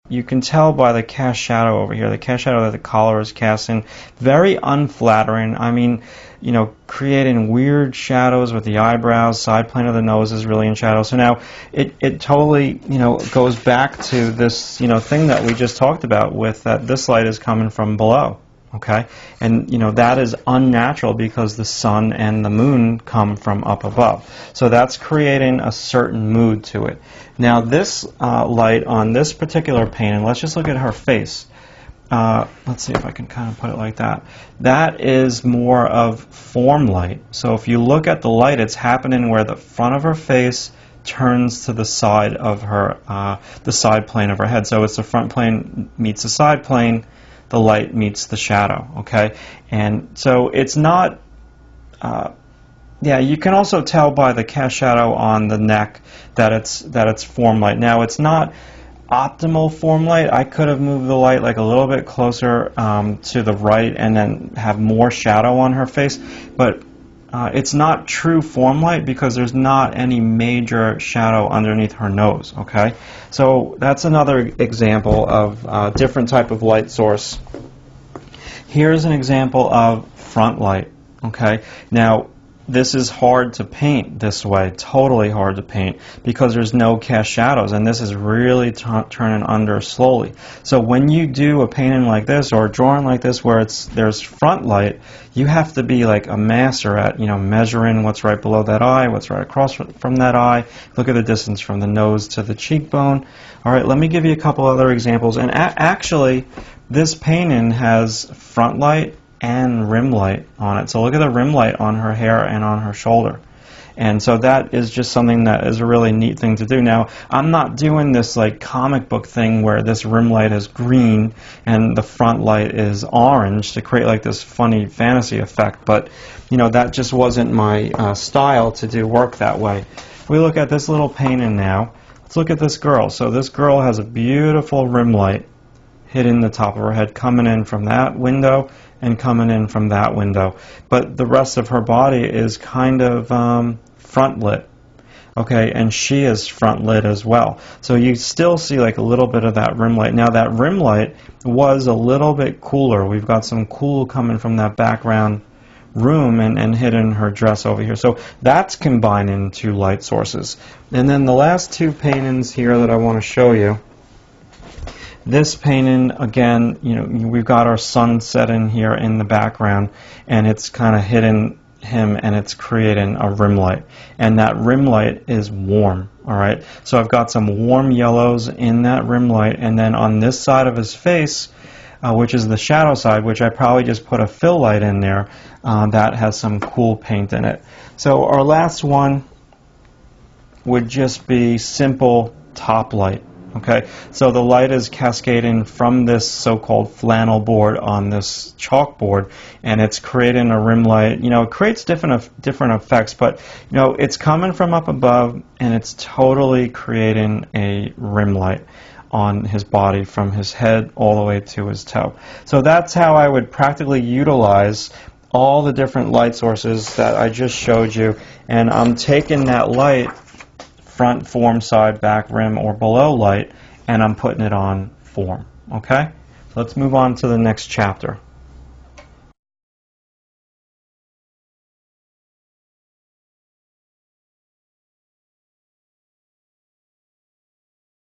you can tell by the cast shadow over here, the cast shadow that the collar is casting, very unflattering. I mean, you know, creating weird shadows with the eyebrows, side plane of the nose is really in shadow. So now it totally, you know, goes back to this, you know, thing that we just talked about with that this light is coming from below. Okay, and you know that is unnatural because the sun and the moon come from up above. So that's creating a certain mood to it. Now this light on this particular painting, let's just look at her face. Let's see if I can kind of put it like that. That is more of form light. So if you look at the light, it's happening where the front of her face turns to the side of her, the side plane of her head. So it's the front plane meets the side plane. The light meets the shadow, okay? And so it's not, yeah, you can also tell by the cast shadow on the neck that it's form light. Now, it's not optimal form light. I could have moved the light like a little bit closer to the right and then have more shadow on her face, but it's not true form light because there's not any major shadow underneath her nose, okay? So that's another example of different type of light source. Here's an example of front light, okay? Now, this is hard to paint this way, totally hard to paint, because there's no cast shadows, and this is really turning under slowly. So when you do a painting like this or a drawing like this where there's front light, you have to be like a master at, you know, measuring what's right below that eye, what's right across from that eye. Look at the distance from the nose to the cheekbone. All right, let me give you a couple other examples. And actually, this painting has front light and rim light on it. So look at the rim light on her hair and on her shoulder. And so that is just something that is a really neat thing to do. Now, I'm not doing this like comic book thing where this rim light is green and the front light is orange to create like this funny fantasy effect, but you know, that just wasn't my style to do work that way. If we look at this little painting now, let's look at this girl. So this girl has a beautiful rim light hitting the top of her head, coming in from that window and coming in from that window. But the rest of her body is kind of front lit. Okay, and she is front lit as well. So you still see like a little bit of that rim light. Now that rim light was a little bit cooler. We've got some cool coming from that background room and hitting her dress over here. So that's combining two light sources. And then the last two paintings here that I want to show you. This painting, again, you know, we've got our sun setting here in the background, and it's kind of hitting him, and it's creating a rim light. And that rim light is warm, all right? So I've got some warm yellows in that rim light, and then on this side of his face, which is the shadow side, which I probably just put a fill light in there, that has some cool paint in it. So our last one would just be simple top light. Okay, so the light is cascading from this so-called flannel board on this chalkboard, and it's creating a rim light. You know, it creates different effects, but you know, it's coming from up above, and it's totally creating a rim light on his body from his head all the way to his toe. So that's how I would practically utilize all the different light sources that I just showed you, and I'm taking that light, front, form, side, back, rim, or below light, and I'm putting it on form. Okay? So let's move on to the next chapter.